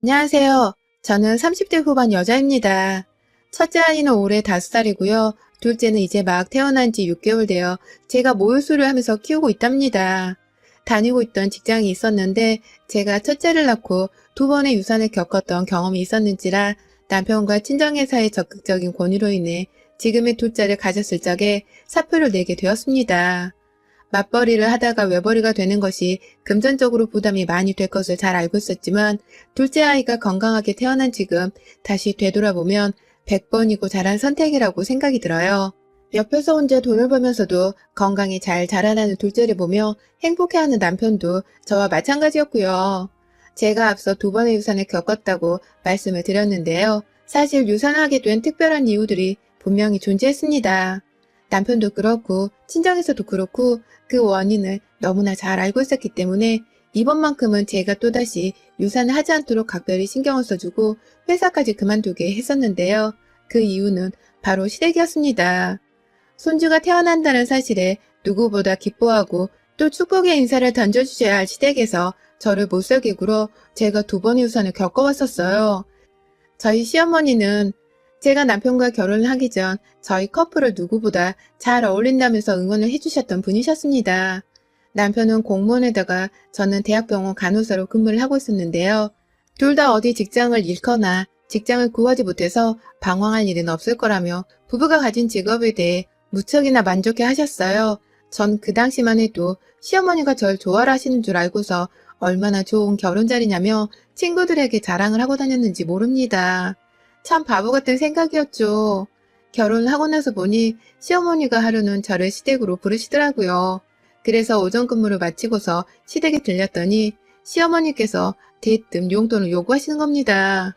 안녕하세요. 저는 30대 후반 여자입니다. 첫째 아이는 올해 5살이고요. 둘째는 이제 막 태어난 지 6개월 되어 제가 모유수를 하면서 키우고 있답니다. 다니고 있던 직장이 있었는데 제가 첫째를 낳고 두 번의 유산을 겪었던 경험이 있었는지라 남편과 친정회사의 적극적인 권유로 인해 지금의 둘째를 가졌을 적에 사표를 내게 되었습니다. 맞벌이를 하다가 외벌이가 되는 것이 금전적으로 부담이 많이 될 것을 잘 알고 있었지만 둘째 아이가 건강하게 태어난 지금 다시 되돌아보면 100번이고 잘한 선택이라고 생각이 들어요. 옆에서 혼자 돈을 벌면서도 건강히 잘 자라나는 둘째를 보며 행복해하는 남편도 저와 마찬가지였고요. 제가 앞서 두 번의 유산을 겪었다고 말씀을 드렸는데요. 사실 유산하게 된 특별한 이유들이 분명히 존재했습니다. 남편도 그렇고 친정에서도 그렇고 그 원인을 너무나 잘 알고 있었기 때문에 이번만큼은 제가 또다시 유산을 하지 않도록 각별히 신경을 써주고 회사까지 그만두게 했었는데요. 그 이유는 바로 시댁이었습니다. 손주가 태어난다는 사실에 누구보다 기뻐하고 또 축복의 인사를 던져주셔야 할 시댁에서 저를 못살게 굴어 제가 두 번의 유산을 겪어왔었어요. 저희 시어머니는 제가 남편과 결혼을 하기 전 저희 커플을 누구보다 잘 어울린다면서 응원을 해주셨던 분이셨습니다. 남편은 공무원에다가 저는 대학병원 간호사로 근무를 하고 있었는데요. 둘 다 어디 직장을 잃거나 직장을 구하지 못해서 방황할 일은 없을 거라며 부부가 가진 직업에 대해 무척이나 만족해 하셨어요. 전 그 당시만 해도 시어머니가 절 좋아라 하시는 줄 알고서 얼마나 좋은 결혼 자리냐며 친구들에게 자랑을 하고 다녔는지 모릅니다. 참 바보 같은 생각이었죠. 결혼을 하고 나서 보니 시어머니가 하루는 저를 시댁으로 부르시더라고요. 그래서 오전 근무를 마치고서 시댁에 들렸더니 시어머니께서 대뜸 용돈을 요구하시는 겁니다.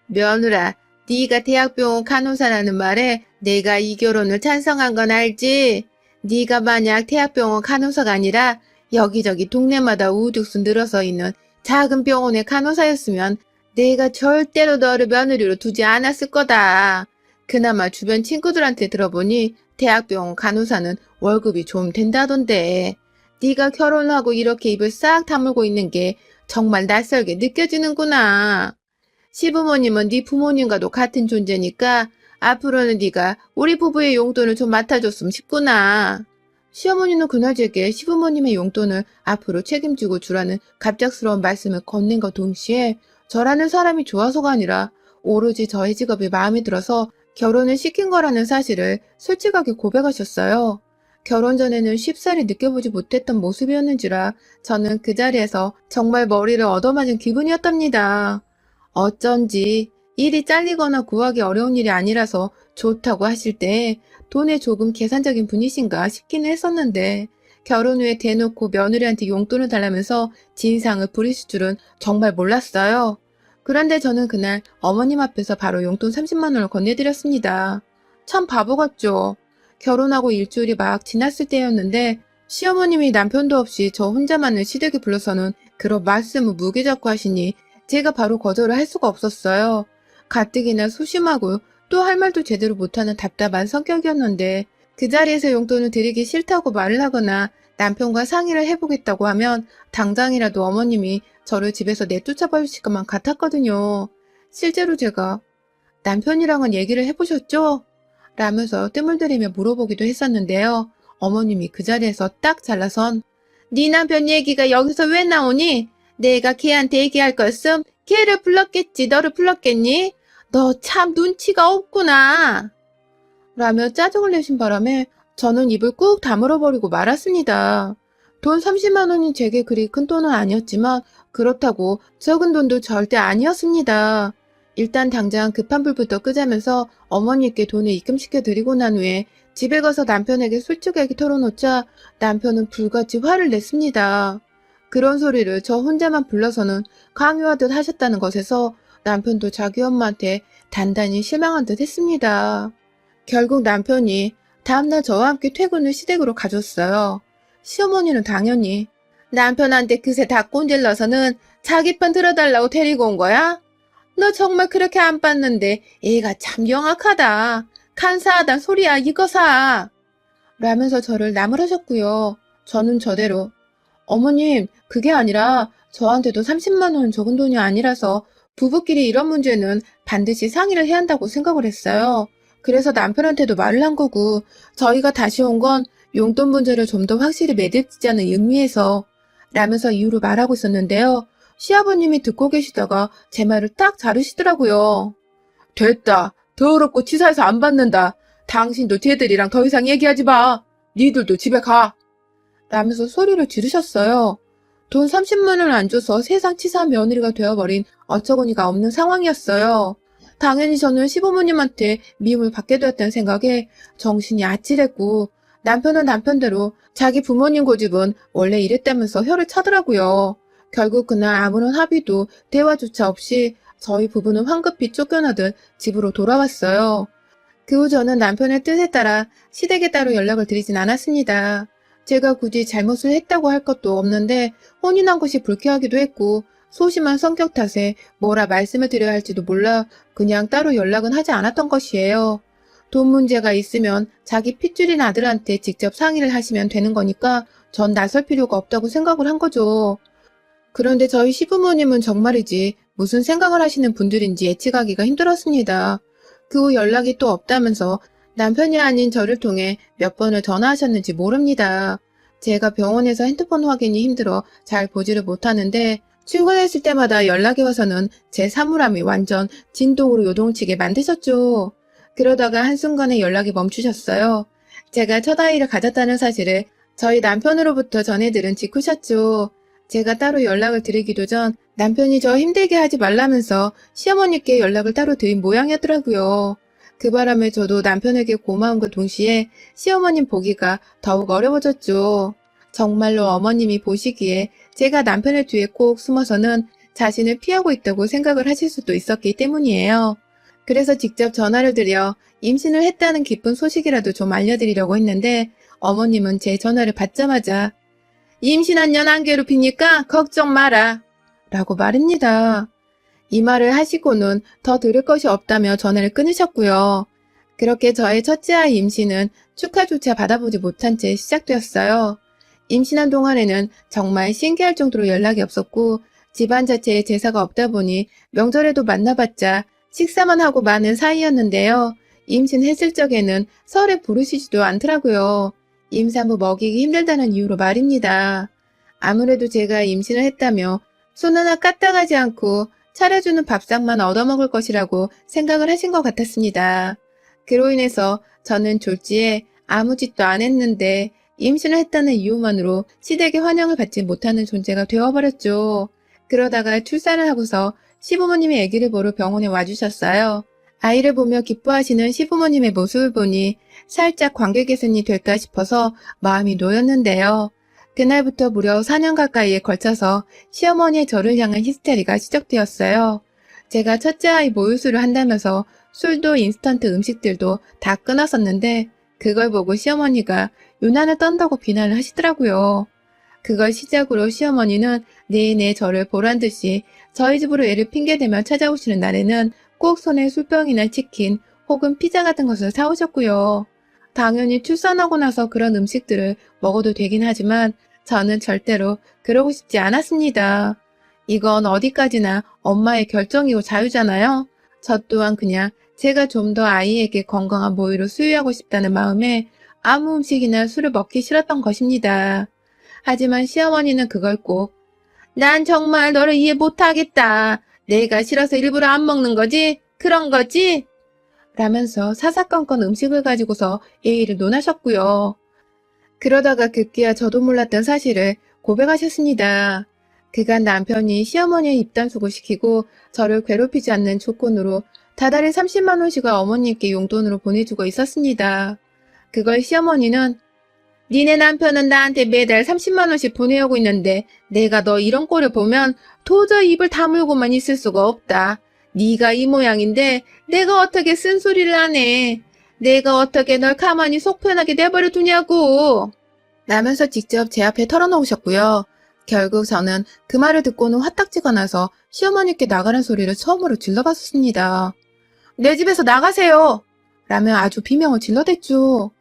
며느라, 네가 대학병원 간호사라는 말에 내가 이 결혼을 찬성한 건 알지? 네가 만약 대학병원 간호사가 아니라 여기저기 동네마다 우후죽순 늘어서 있는 작은 병원의 간호사였으면 내가 절대로 너를 며느리로 두지 않았을 거다. 그나마 주변 친구들한테 들어보니 대학병원 간호사는 월급이 좀 된다던데. 네가 결혼하고 이렇게 입을 싹 다물고 있는 게 정말 낯설게 느껴지는구나. 시부모님은 네 부모님과도 같은 존재니까 앞으로는 네가 우리 부부의 용돈을 좀 맡아줬으면 싶구나. 시어머니는 그날 제게 시부모님의 용돈을 앞으로 책임지고 주라는 갑작스러운 말씀을 건넨과 동시에 저라는 사람이 좋아서가 아니라 오로지 저의 직업이 마음에 들어서 결혼을 시킨 거라는 사실을 솔직하게 고백하셨어요. 결혼 전에는 쉽사리 느껴보지 못했던 모습이었는지라 저는 그 자리에서 정말 머리를 얻어맞은 기분이었답니다. 어쩐지 일이 잘리거나 구하기 어려운 일이 아니라서 좋다고 하실 때 돈에 조금 계산적인 분이신가 싶기는 했었는데 결혼 후에 대놓고 며느리한테 용돈을 달라면서 진상을 부리실 줄은 정말 몰랐어요. 그런데 저는 그날 어머님 앞에서 바로 용돈 30만 원을 건네드렸습니다. 참 바보 같죠? 결혼하고 일주일이 막 지났을 때였는데 시어머님이 남편도 없이 저 혼자만을 시댁에 불러서는 그런 말씀을 무게잡고 하시니 제가 바로 거절을 할 수가 없었어요. 가뜩이나 소심하고 또 할 말도 제대로 못하는 답답한 성격이었는데 그 자리에서 용돈을 드리기 싫다고 말을 하거나 남편과 상의를 해보겠다고 하면 당장이라도 어머님이 저를 집에서 내쫓아 버리실 것만 같았거든요. 실제로 제가 남편이랑은 얘기를 해보셨죠? 라면서 뜸을 들이며 물어보기도 했었는데요. 어머님이 그 자리에서 딱 잘라선 네 남편 얘기가 여기서 왜 나오니? 내가 걔한테 얘기할 거였음 걔를 불렀겠지 너를 불렀겠니? 너 참 눈치가 없구나. 라며 짜증을 내신 바람에 저는 입을 꾹 다물어버리고 말았습니다. 돈 30만 원이 제게 그리 큰 돈은 아니었지만 그렇다고 적은 돈도 절대 아니었습니다. 일단 당장 급한 불부터 끄자면서 어머니께 돈을 입금시켜 드리고 난 후에 집에 가서 남편에게 솔직하게 털어놓자 남편은 불같이 화를 냈습니다. 그런 소리를 저 혼자만 불러서는 강요하듯 하셨다는 것에서 남편도 자기 엄마한테 단단히 실망한 듯 했습니다. 결국 남편이 다음날 저와 함께 퇴근을 시댁으로 가줬어요. 시어머니는 당연히 남편한테 그새 다 꼰질러서는 자기 편 들어달라고 데리고 온 거야? 너 정말 그렇게 안 봤는데 애가 참 영악하다. 간사하단 소리야 이거사. 라면서 저를 나무라셨고요. 저는 저대로 어머님 그게 아니라 저한테도 30만 원은 적은 돈이 아니라서 부부끼리 이런 문제는 반드시 상의를 해야 한다고 생각을 했어요. 그래서 남편한테도 말을 한 거고, 저희가 다시 온 건 용돈 문제를 좀 더 확실히 매듭짓자는 의미에서 라면서 이유를 말하고 있었는데요. 시아버님이 듣고 계시다가 제 말을 딱 자르시더라고요. 됐다. 더럽고 치사해서 안 받는다. 당신도 쟤들이랑 더 이상 얘기하지 마. 니들도 집에 가. 라면서 소리를 지르셨어요. 돈 30만 원을 안 줘서 세상 치사한 며느리가 되어버린 어처구니가 없는 상황이었어요. 당연히 저는 시부모님한테 미움을 받게 되었다는 생각에 정신이 아찔했고, 남편은 남편대로 자기 부모님 고집은 원래 이랬다면서 혀를 차더라고요. 결국 그날 아무런 합의도 대화조차 없이 저희 부부는 황급히 쫓겨나듯 집으로 돌아왔어요. 그 후 저는 남편의 뜻에 따라 시댁에 따로 연락을 드리진 않았습니다. 제가 굳이 잘못을 했다고 할 것도 없는데 혼인한 것이 불쾌하기도 했고 소심한 성격 탓에 뭐라 말씀을 드려야 할지도 몰라 그냥 따로 연락은 하지 않았던 것이에요. 돈 문제가 있으면 자기 핏줄인 아들한테 직접 상의를 하시면 되는 거니까 전 나설 필요가 없다고 생각을 한 거죠. 그런데 저희 시부모님은 정말이지 무슨 생각을 하시는 분들인지 예측하기가 힘들었습니다. 그 후 연락이 또 없다면서 남편이 아닌 저를 통해 몇 번을 전화하셨는지 모릅니다. 제가 병원에서 핸드폰 확인이 힘들어 잘 보지를 못하는데 출근했을 때마다 연락이 와서는 제 사물함이 완전 진동으로 요동치게 만드셨죠. 그러다가 한순간에 연락이 멈추셨어요. 제가 첫 아이를 가졌다는 사실을 저희 남편으로부터 전해들은 직후셨죠. 제가 따로 연락을 드리기도 전 남편이 저 힘들게 하지 말라면서 시어머니께 연락을 따로 드린 모양이었더라고요. 그 바람에 저도 남편에게 고마움과 동시에 시어머님 보기가 더욱 어려워졌죠. 정말로 어머님이 보시기에 제가 남편의 뒤에 꼭 숨어서는 자신을 피하고 있다고 생각을 하실 수도 있었기 때문이에요. 그래서 직접 전화를 드려 임신을 했다는 기쁜 소식이라도 좀 알려드리려고 했는데 어머님은 제 전화를 받자마자 임신한 년 안 괴롭히니까 걱정 마라 라고 말합니다. 이 말을 하시고는 더 들을 것이 없다며 전화를 끊으셨고요. 그렇게 저의 첫째 아이 임신은 축하조차 받아보지 못한 채 시작되었어요. 임신한 동안에는 정말 신기할 정도로 연락이 없었고 집안 자체에 제사가 없다 보니 명절에도 만나봤자 식사만 하고 마는 사이였는데요. 임신했을 적에는 설에 부르시지도 않더라고요. 임산부 먹이기 힘들다는 이유로 말입니다. 아무래도 제가 임신을 했다며 손 하나 까딱하지 않고 차려주는 밥상만 얻어먹을 것이라고 생각을 하신 것 같았습니다. 그로 인해서 저는 졸지에 아무 짓도 안 했는데 임신을 했다는 이유만으로 시댁의 환영을 받지 못하는 존재가 되어버렸죠. 그러다가 출산을 하고서 시부모님이 아기를 보러 병원에 와주셨어요. 아이를 보며 기뻐하시는 시부모님의 모습을 보니 살짝 관계 개선이 될까 싶어서 마음이 놓였는데요. 그날부터 무려 4년 가까이에 걸쳐서 시어머니의 저를 향한 히스테리가 시작되었어요. 제가 첫째 아이 모유수를 한다면서 술도 인스턴트 음식들도 다 끊었었는데 그걸 보고 시어머니가 유난을 떤다고 비난을 하시더라고요. 그걸 시작으로 시어머니는 내내 저를 보란 듯이 저희 집으로 애를 핑계대며 찾아오시는 날에는 꼭 손에 술병이나 치킨 혹은 피자 같은 것을 사오셨고요. 당연히 출산하고 나서 그런 음식들을 먹어도 되긴 하지만 저는 절대로 그러고 싶지 않았습니다. 이건 어디까지나 엄마의 결정이고 자유잖아요. 저 또한 그냥 제가 좀 더 아이에게 건강한 모유를 수유하고 싶다는 마음에 아무 음식이나 술을 먹기 싫었던 것입니다. 하지만 시어머니는 그걸 꼭 난 정말 너를 이해 못하겠다. 내가 싫어서 일부러 안 먹는 거지? 그런 거지? 라면서 사사건건 음식을 가지고서 예의를 논하셨고요. 그러다가 급기야 저도 몰랐던 사실을 고백하셨습니다. 그간 남편이 시어머니의 입단속을 시키고 저를 괴롭히지 않는 조건으로 다달이 30만 원씩을 어머니께 용돈으로 보내주고 있었습니다. 그걸 시어머니는 니네 남편은 나한테 매달 30만 원씩 보내오고 있는데 내가 너 이런 꼴을 보면 도저히 입을 다물고만 있을 수가 없다. 네가 이 모양인데 내가 어떻게 쓴소리를 하네. 내가 어떻게 널 가만히 속 편하게 내버려 두냐고. 라면서 직접 제 앞에 털어놓으셨고요. 결국 저는 그 말을 듣고는 화딱지가 나서 시어머니께 나가란 소리를 처음으로 질러봤습니다. 내 집에서 나가세요! 라며 아주 비명을 질러댔죠.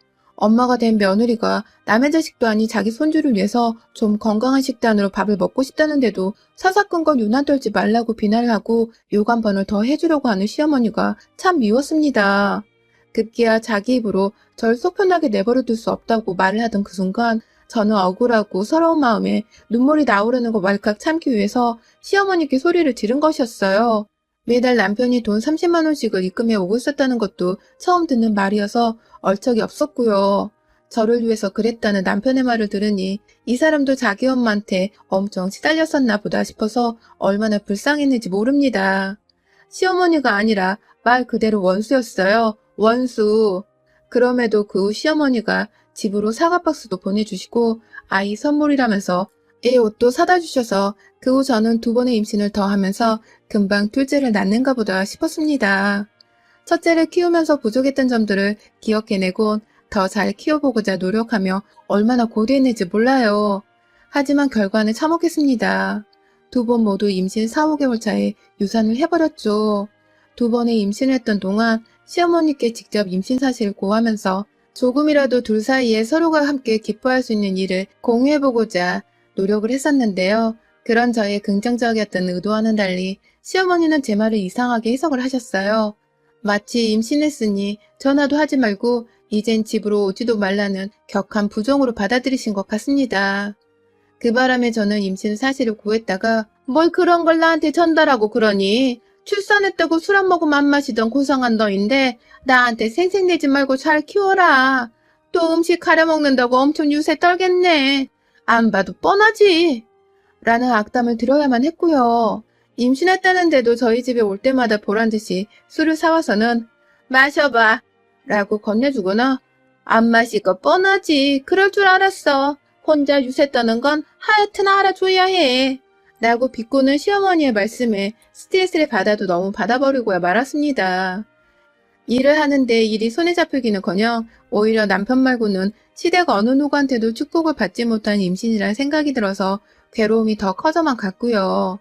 엄마가 된 며느리가 남의 자식도 아닌 자기 손주를 위해서 좀 건강한 식단으로 밥을 먹고 싶다는데도 사사건건 유난 떨지 말라고 비난을 하고 욕 한 번을 더 해주려고 하는 시어머니가 참 미웠습니다. 급기야 자기 입으로 절 속 편하게 내버려 둘 수 없다고 말을 하던 그 순간 저는 억울하고 서러운 마음에 눈물이 나오려는 거 왈칵 참기 위해서 시어머니께 소리를 지른 것이었어요. 매달 남편이 돈 30만 원씩을 입금해 오고 있었다는 것도 처음 듣는 말이어서 얼척이 없었고요. 저를 위해서 그랬다는 남편의 말을 들으니 이 사람도 자기 엄마한테 엄청 시달렸었나 보다 싶어서 얼마나 불쌍했는지 모릅니다. 시어머니가 아니라 말 그대로 원수였어요. 원수. 그럼에도 그 후 시어머니가 집으로 사과 박스도 보내주시고 아이 선물이라면서 애 옷도 사다 주셔서 그 후 저는 2번의 임신을 더 하면서 금방 둘째를 낳는가 보다 싶었습니다. 첫째를 키우면서 부족했던 점들을 기억해내곤 더 잘 키워보고자 노력하며 얼마나 고대했는지 몰라요. 하지만 결과는 참혹했습니다. 2번 모두 임신 4, 5개월 차에 유산을 해버렸죠. 2번의 임신을 했던 동안 시어머니께 직접 임신 사실을 고하면서 조금이라도 둘 사이에 서로가 함께 기뻐할 수 있는 일을 공유해보고자 노력을 했었는데요. 그런 저의 긍정적이었던 의도와는 달리 시어머니는 제 말을 이상하게 해석을 하셨어요. 마치 임신했으니 전화도 하지 말고 이젠 집으로 오지도 말라는 격한 부정으로 받아들이신 것 같습니다. 그 바람에 저는 임신 사실을 고했다가 뭘 그런 걸 나한테 전달하고 그러니 출산했다고 술 안 먹으면 안 마시던 고상한 너인데 나한테 생색내지 말고 잘 키워라. 또 음식 가려 먹는다고 엄청 유세 떨겠네. 안 봐도 뻔하지. 라는 악담을 들어야만 했고요. 임신했다는데도 저희 집에 올 때마다 보란듯이 술을 사와서는 마셔봐 라고 건네주거나 안 마실 거 뻔하지. 그럴 줄 알았어. 혼자 유세 떠는 건 하여튼 알아줘야 해. 라고 비꼬는 시어머니의 말씀에 스트레스를 받아도 너무 받아버리고야 말았습니다. 일을 하는데 일이 손에 잡히기는커녕 오히려 남편 말고는 시댁 어느 누구한테도 축복을 받지 못한 임신이란 생각이 들어서 괴로움이 더 커져만 갔고요.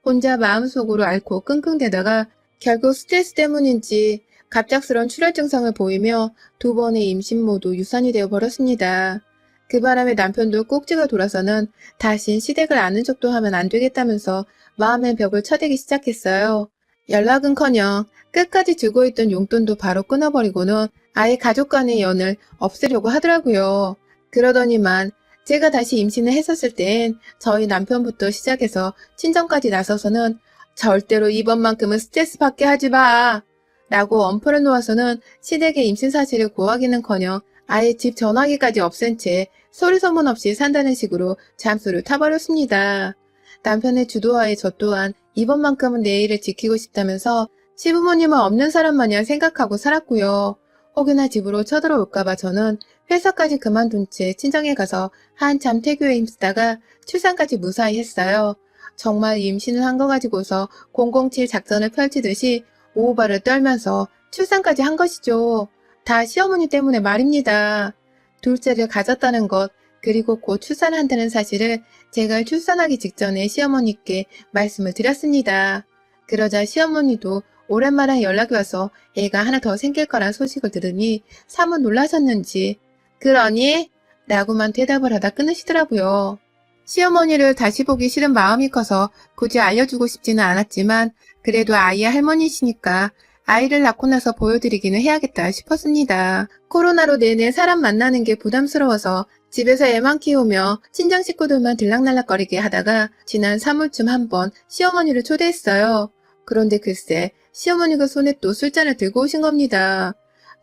혼자 마음속으로 앓고 끙끙대다가 결국 스트레스 때문인지 갑작스런 출혈 증상을 보이며 2번의 임신 모두 유산이 되어버렸습니다. 그 바람에 남편도 꼭지가 돌아서는 다신 시댁을 아는 척도 하면 안 되겠다면서 마음의 벽을 쳐대기 시작했어요. 연락은커녕 끝까지 주고 있던 용돈도 바로 끊어버리고는 아예 가족 간의 연을 없애려고 하더라고요. 그러더니만 제가 다시 임신을 했었을 땐 저희 남편부터 시작해서 친정까지 나서서는 절대로 이번만큼은 스트레스 받게 하지 마 라고 엄포를 놓아서는 시댁의 임신 사실을 고하기는커녕 아예 집 전화기까지 없앤 채 소리 소문 없이 산다는 식으로 잠수를 타버렸습니다. 남편의 주도하에 저 또한 이번만큼은 내 일을 지키고 싶다면서 시부모님은 없는 사람 마냥 생각하고 살았고요. 혹여나 집으로 쳐들어올까봐 저는 회사까지 그만둔 채 친정에 가서 한참 태교에 힘쓰다가 출산까지 무사히 했어요. 정말 임신을 한 거 가지고서 007 작전을 펼치듯이 오후발을 떨면서 출산까지 한 것이죠. 다 시어머니 때문에 말입니다. 둘째를 가졌다는 것, 그리고 곧 출산한다는 사실을 제가 출산하기 직전에 시어머니께 말씀을 드렸습니다. 그러자 시어머니도 오랜만에 연락이 와서 애가 하나 더 생길 거란 소식을 들으니 사뭇 놀라셨는지 그러니? 라고만 대답을 하다 끊으시더라고요. 시어머니를 다시 보기 싫은 마음이 커서 굳이 알려주고 싶지는 않았지만 그래도 아이의 할머니시니까 아이를 낳고 나서 보여드리기는 해야겠다 싶었습니다. 코로나로 내내 사람 만나는 게 부담스러워서 집에서 애만 키우며 친정 식구들만 들락날락거리게 하다가 지난 3월쯤 한번 시어머니를 초대했어요. 그런데 글쎄 시어머니가 손에 또 술잔을 들고 오신 겁니다.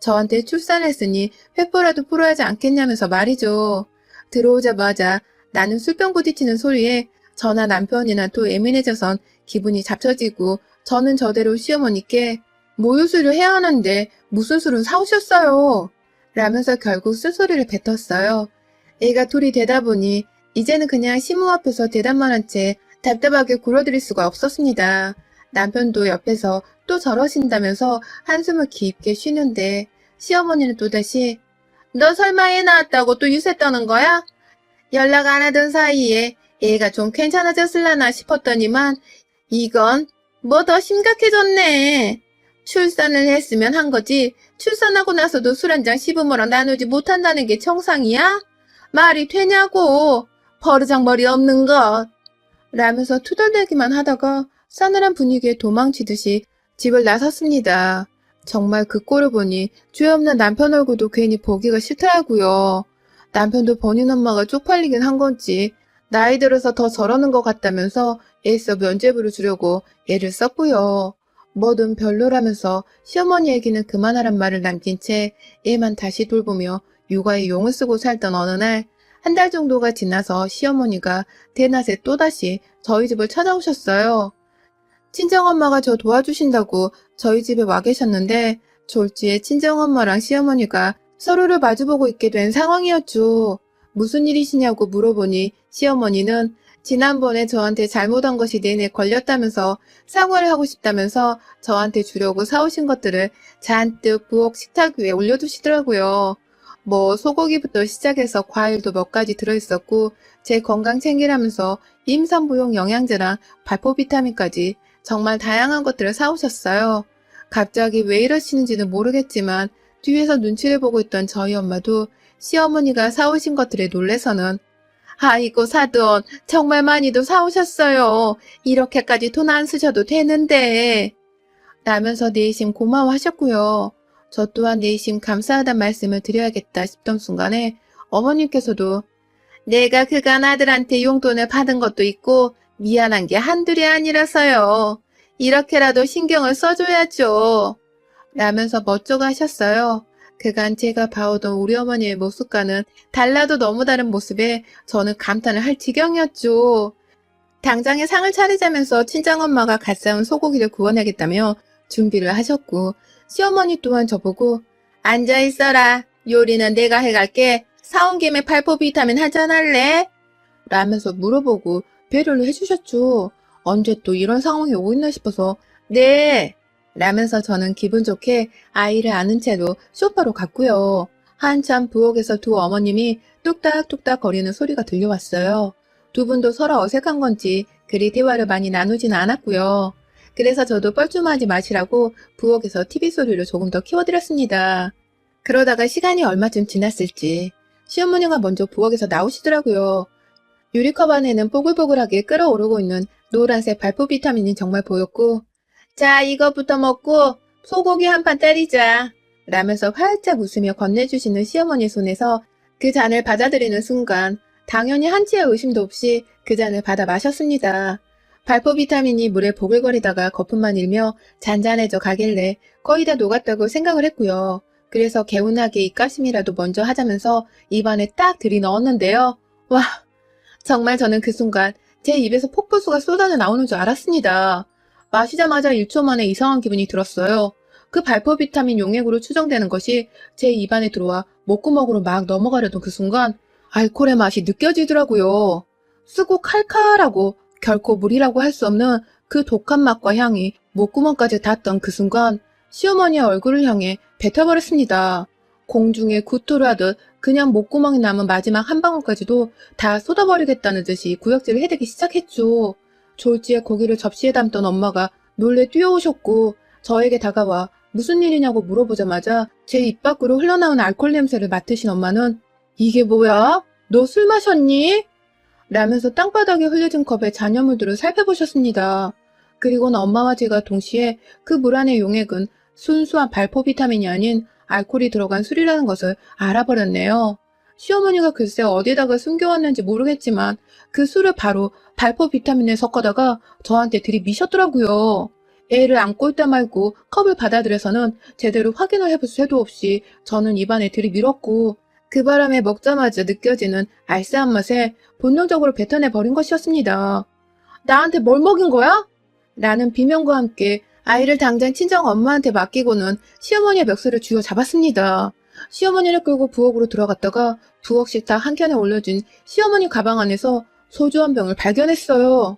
저한테 출산했으니 회포라도 풀어야 하지 않겠냐면서 말이죠. 들어오자마자 나는 술병 부딪히는 소리에 저나 남편이나 또 예민해져선 기분이 잡쳐지고 저는 저대로 시어머니께 모유수를 해야 하는데 무슨 술을 사오셨어요? 라면서 결국 쓴소리를 뱉었어요. 애가 둘이 되다 보니 이제는 그냥 시모 앞에서 대답만 한 채 답답하게 굴어들일 수가 없었습니다. 남편도 옆에서 또 저러신다면서 한숨을 깊게 쉬는데 시어머니는 또다시 너 설마 애 낳았다고 또 유세 떠는 거야? 연락 안 하던 사이에 애가 좀 괜찮아졌을라나 싶었더니만 이건 뭐 더 심각해졌네. 출산을 했으면 한 거지. 출산하고 나서도 술 한 잔 시부모랑 나누지 못한다는 게 정상이야? 말이 되냐고. 버르장머리 없는 것. 라면서 투덜대기만 하다가 싸늘한 분위기에 도망치듯이 집을 나섰습니다. 정말 그 꼴을 보니 죄 없는 남편 얼굴도 괜히 보기가 싫더라고요. 남편도 본인 엄마가 쪽팔리긴 한 건지 나이 들어서 더 저러는 것 같다면서 애써 면죄부를 주려고 애를 썼고요. 뭐든 별로라면서 시어머니 얘기는 그만하란 말을 남긴 채 애만 다시 돌보며 육아에 용을 쓰고 살던 어느 날 한 달 정도가 지나서 시어머니가 대낮에 또다시 저희 집을 찾아오셨어요. 친정엄마가 저 도와주신다고 저희 집에 와 계셨는데 졸지에 친정엄마랑 시어머니가 서로를 마주보고 있게 된 상황이었죠. 무슨 일이시냐고 물어보니 시어머니는 지난번에 저한테 잘못한 것이 내내 걸렸다면서 사과를 하고 싶다면서 저한테 주려고 사오신 것들을 잔뜩 부엌 식탁 위에 올려두시더라고요. 뭐 소고기부터 시작해서 과일도 몇 가지 들어있었고 제 건강 챙기라면서 임산부용 영양제랑 발포 비타민까지 정말 다양한 것들을 사오셨어요. 갑자기 왜 이러시는지는 모르겠지만 뒤에서 눈치를 보고 있던 저희 엄마도 시어머니가 사오신 것들에 놀래서는 아이고 사돈 정말 많이도 사오셨어요. 이렇게까지 돈 안 쓰셔도 되는데 라면서 내심 고마워하셨고요. 저 또한 내심 감사하단 말씀을 드려야겠다 싶던 순간에 어머님께서도 내가 그간 아들한테 용돈을 받은 것도 있고 미안한 게 한둘이 아니라서요. 이렇게라도 신경을 써줘야죠. 라면서 멋쩍어 하셨어요. 그간 제가 봐오던 우리 어머니의 모습과는 달라도 너무 다른 모습에 저는 감탄을 할 지경이었죠. 당장에 상을 차리자면서 친정엄마가 갓 사온 소고기를 구워내겠다며 준비를 하셨고 시어머니 또한 저보고 앉아있어라. 요리는 내가 해갈게. 사온 김에 발포 비타민 한잔 할래? 라면서 물어보고 배려를 해주셨죠. 언제 또 이런 상황이 오고 있나 싶어서 네 라면서 저는 기분 좋게 아이를 안은 채로 소파로 갔고요. 한참 부엌에서 두 어머님이 뚝딱뚝딱 거리는 소리가 들려왔어요. 두 분도 서로 어색한 건지 그리 대화를 많이 나누지는 않았고요. 그래서 저도 뻘쭘하지 마시라고 부엌에서 TV 소리를 조금 더 키워드렸습니다. 그러다가 시간이 얼마쯤 지났을지 시어머니가 먼저 부엌에서 나오시더라고요. 유리컵 안에는 뽀글뽀글하게 끓어오르고 있는 노란색 발포 비타민이 정말 보였고 자 이것부터 먹고 소고기 한 판 때리자 라면서 활짝 웃으며 건네주시는 시어머니 손에서 그 잔을 받아들이는 순간 당연히 한치의 의심도 없이 그 잔을 받아 마셨습니다. 발포 비타민이 물에 보글거리다가 거품만 일며 잔잔해져 가길래 거의 다 녹았다고 생각을 했고요. 그래서 개운하게 입가심이라도 먼저 하자면서 입안에 딱 들이넣었는데요. 와, 정말 저는 그 순간 제 입에서 폭포수가 쏟아져 나오는 줄 알았습니다. 마시자마자 1초 만에 이상한 기분이 들었어요. 그 발포 비타민 용액으로 추정되는 것이 제 입안에 들어와 목구멍으로 막 넘어가려던 그 순간 알코올의 맛이 느껴지더라고요. 쓰고 칼칼하고 결코 물이라고 할 수 없는 그 독한 맛과 향이 목구멍까지 닿던 그 순간 시어머니의 얼굴을 향해 뱉어버렸습니다. 공중에 구토를 하듯 그냥 목구멍에 남은 마지막 한 방울까지도 다 쏟아버리겠다는 듯이 구역질을 해대기 시작했죠. 졸지에 고기를 접시에 담던 엄마가 놀래 뛰어오셨고 저에게 다가와 무슨 일이냐고 물어보자마자 제 입 밖으로 흘러나온 알코올 냄새를 맡으신 엄마는 이게 뭐야? 너 술 마셨니? 라면서 땅바닥에 흘려진 컵에 잔여물들을 살펴보셨습니다. 그리고는 엄마와 제가 동시에 그 물 안의 용액은 순수한 발포 비타민이 아닌 알코올이 들어간 술이라는 것을 알아버렸네요. 시어머니가 글쎄 어디다가 숨겨왔는지 모르겠지만 그 술을 바로 발포 비타민에 섞어다가 저한테 들이미셨더라고요. 애를 안고 있다 말고 컵을 받아들여서는 제대로 확인을 해볼 새도 없이 저는 입안에 들이밀었고 그 바람에 먹자마자 느껴지는 알싸한 맛에 본능적으로 뱉어내버린 것이었습니다. 나한테 뭘 먹인 거야? 라는 비명과 함께 아이를 당장 친정 엄마한테 맡기고는 시어머니의 멱살을 쥐어잡았습니다. 시어머니를 끌고 부엌으로 들어갔다가 부엌 식탁 한켠에 올려진 시어머니 가방 안에서 소주 한 병을 발견했어요.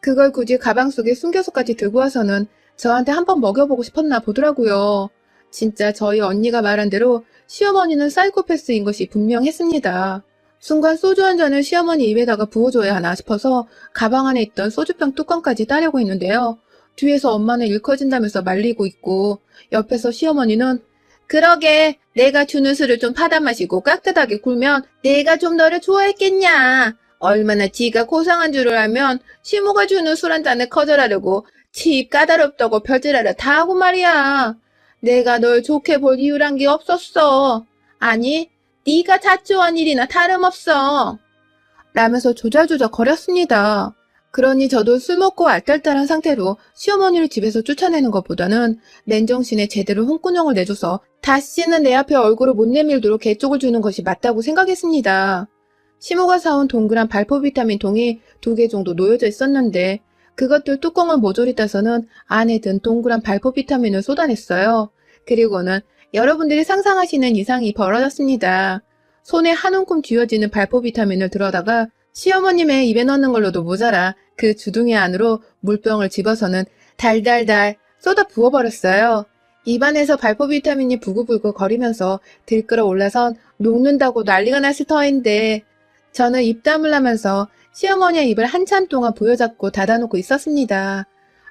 그걸 굳이 가방 속에 숨겨서까지 들고 와서는 저한테 한번 먹여보고 싶었나 보더라고요. 진짜 저희 언니가 말한 대로 시어머니는 사이코패스인 것이 분명했습니다. 순간 소주 한 잔을 시어머니 입에다가 부어줘야 하나 싶어서 가방 안에 있던 소주병 뚜껑까지 따려고 했는데요. 뒤에서 엄마는 일 커진다면서 말리고 있고 옆에서 시어머니는 그러게 내가 주는 술을 좀 받아 마시고 깍듯하게 굴면 내가 좀 너를 좋아했겠냐. 얼마나 지가 고상한 줄을 알면 시모가 주는 술 한 잔을 거절하려고 치 까다롭다고 벼슬하려 다 하고 말이야. 내가 널 좋게 볼 이유란 게 없었어. 아니 네가 자초한 일이나 다름없어. 라면서 조잘조잘 거렸습니다. 그러니 저도 술 먹고 알딸딸한 상태로 시어머니를 집에서 쫓아내는 것보다는 맨정신에 제대로 홍군형을 내줘서 다시는 내 앞에 얼굴을 못 내밀도록 개쪽을 주는 것이 맞다고 생각했습니다. 시모가 사온 동그란 발포 비타민 통이 2개 정도 놓여져 있었는데 그것들 뚜껑을 모조리 따서는 안에 든 동그란 발포 비타민을 쏟아냈어요. 그리고는 여러분들이 상상하시는 이상이 벌어졌습니다. 손에 한 움큼 쥐어지는 발포 비타민을 들어다가 시어머님의 입에 넣는 걸로도 모자라 그 주둥이 안으로 물병을 집어서는 달달달 쏟아 부어버렸어요. 입안에서 발포 비타민이 부글부글 거리면서 들끓어 올라선 녹는다고 난리가 났을 터인데 저는 입 다물라면서 시어머니의 입을 한참 동안 부여잡고 닫아놓고 있었습니다.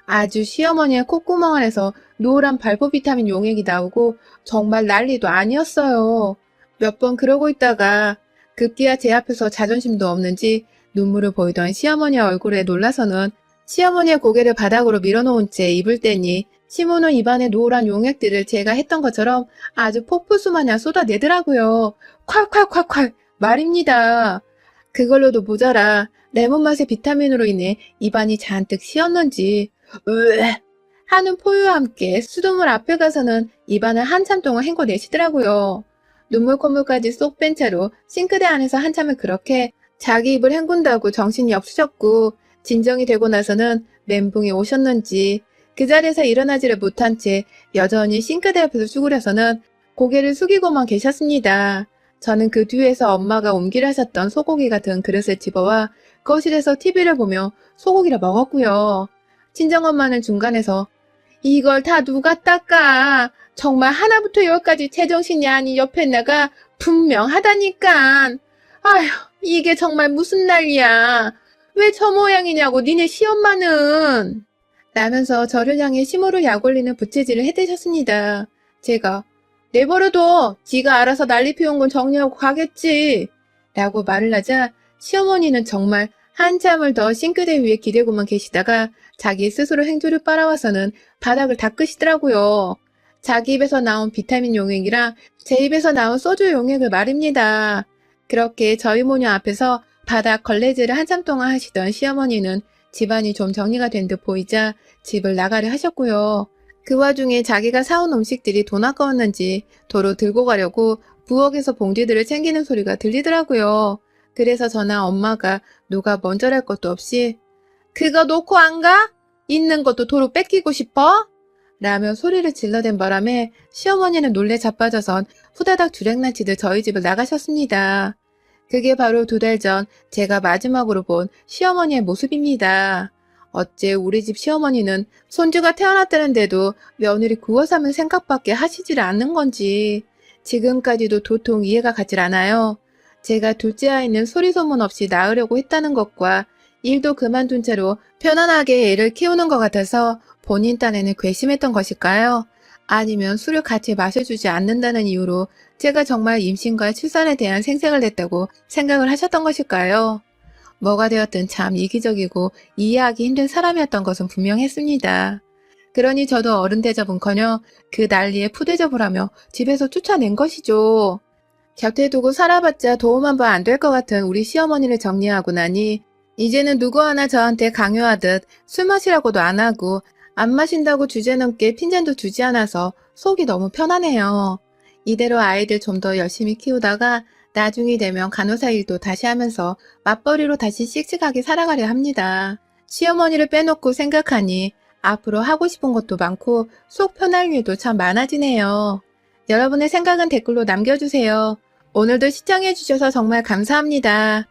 아주 시어머니의 콧구멍 안에서 노란 발포 비타민 용액이 나오고 정말 난리도 아니었어요. 몇 번 그러고 있다가 급기야 제 앞에서 자존심도 없는지 눈물을 보이던 시어머니의 얼굴에 놀라서는 시어머니의 고개를 바닥으로 밀어놓은 채 입을 떼니 시모는 입안에 노란 용액들을 제가 했던 것처럼 아주 폭포수 마냥 쏟아내더라고요. 콸콸콸콸 말입니다. 그걸로도 모자라 레몬 맛의 비타민으로 인해 입안이 잔뜩 씌었는지 으에 하는 포유와 함께 수돗물 앞에 가서는 입안을 한참 동안 헹궈내시더라고요. 눈물 콧물까지 쏙 뺀 채로 싱크대 안에서 한참을 그렇게 자기 입을 헹군다고 정신이 없으셨고 진정이 되고 나서는 멘붕이 오셨는지 그 자리에서 일어나지를 못한 채 여전히 싱크대 앞에서 쭈그려서는 고개를 숙이고만 계셨습니다. 저는 그 뒤에서 엄마가 옮기려 하셨던 소고기 같은 그릇을 집어와 거실에서 TV를 보며 소고기를 먹었고요. 친정엄마는 중간에서 이걸 다 누가 닦아. 정말 하나부터 열까지 제정신이 아닌 옆에 나가 분명하다니까. 아휴 이게 정말 무슨 난리야. 왜 저 모양이냐고 니네 시엄마는. 라면서 저를 향해 시모를 약올리는 부채질을 해대셨습니다. 제가 내버려둬. 지가 알아서 난리 피운 건 정리하고 가겠지. 라고 말을 하자 시어머니는 정말 한참을 더 싱크대 위에 기대고만 계시다가 자기 스스로 행주를 빨아와서는 바닥을 닦으시더라고요. 자기 입에서 나온 비타민 용액이랑 제 입에서 나온 소주 용액을 말입니다. 그렇게 저희 모녀 앞에서 바닥 걸레질을 한참 동안 하시던 시어머니는 집안이 좀 정리가 된 듯 보이자 집을 나가려 하셨고요. 그 와중에 자기가 사온 음식들이 돈 아까웠는지 도로 들고 가려고 부엌에서 봉지들을 챙기는 소리가 들리더라고요. 그래서 저나 엄마가 누가 먼저랄 것도 없이 그거 놓고 안 가? 있는 것도 도로 뺏기고 싶어? 라며 소리를 질러댄 바람에 시어머니는 놀래 자빠져선 후다닥 주랭랑치듯 저희 집을 나가셨습니다. 그게 바로 2달 전 제가 마지막으로 본 시어머니의 모습입니다. 어째 우리 집 시어머니는 손주가 태어났다는데도 며느리 구워 삼을 생각밖에 하시질 않는 건지 지금까지도 도통 이해가 가질 않아요. 제가 둘째 아이는 소리 소문 없이 낳으려고 했다는 것과 일도 그만둔 채로 편안하게 애를 키우는 것 같아서 본인 딴에는 괘씸했던 것일까요? 아니면 술을 같이 마셔주지 않는다는 이유로 제가 정말 임신과 출산에 대한 생색을 냈다고 생각을 하셨던 것일까요? 뭐가 되었든 참 이기적이고 이해하기 힘든 사람이었던 것은 분명했습니다. 그러니 저도 어른 대접은커녕 그 난리에 푸대접을 하며 집에서 쫓아낸 것이죠. 곁에 두고 살아봤자 도움 한 번 안 될 것 같은 우리 시어머니를 정리하고 나니 이제는 누구 하나 저한테 강요하듯 술 마시라고도 안 하고 안 마신다고 주제넘게 핀잔도 주지 않아서 속이 너무 편하네요. 이대로 아이들 좀 더 열심히 키우다가 나중이 되면 간호사 일도 다시 하면서 맞벌이로 다시 씩씩하게 살아가려 합니다. 시어머니를 빼놓고 생각하니 앞으로 하고 싶은 것도 많고 속 편할 일도 참 많아지네요. 여러분의 생각은 댓글로 남겨주세요. 오늘도 시청해주셔서 정말 감사합니다.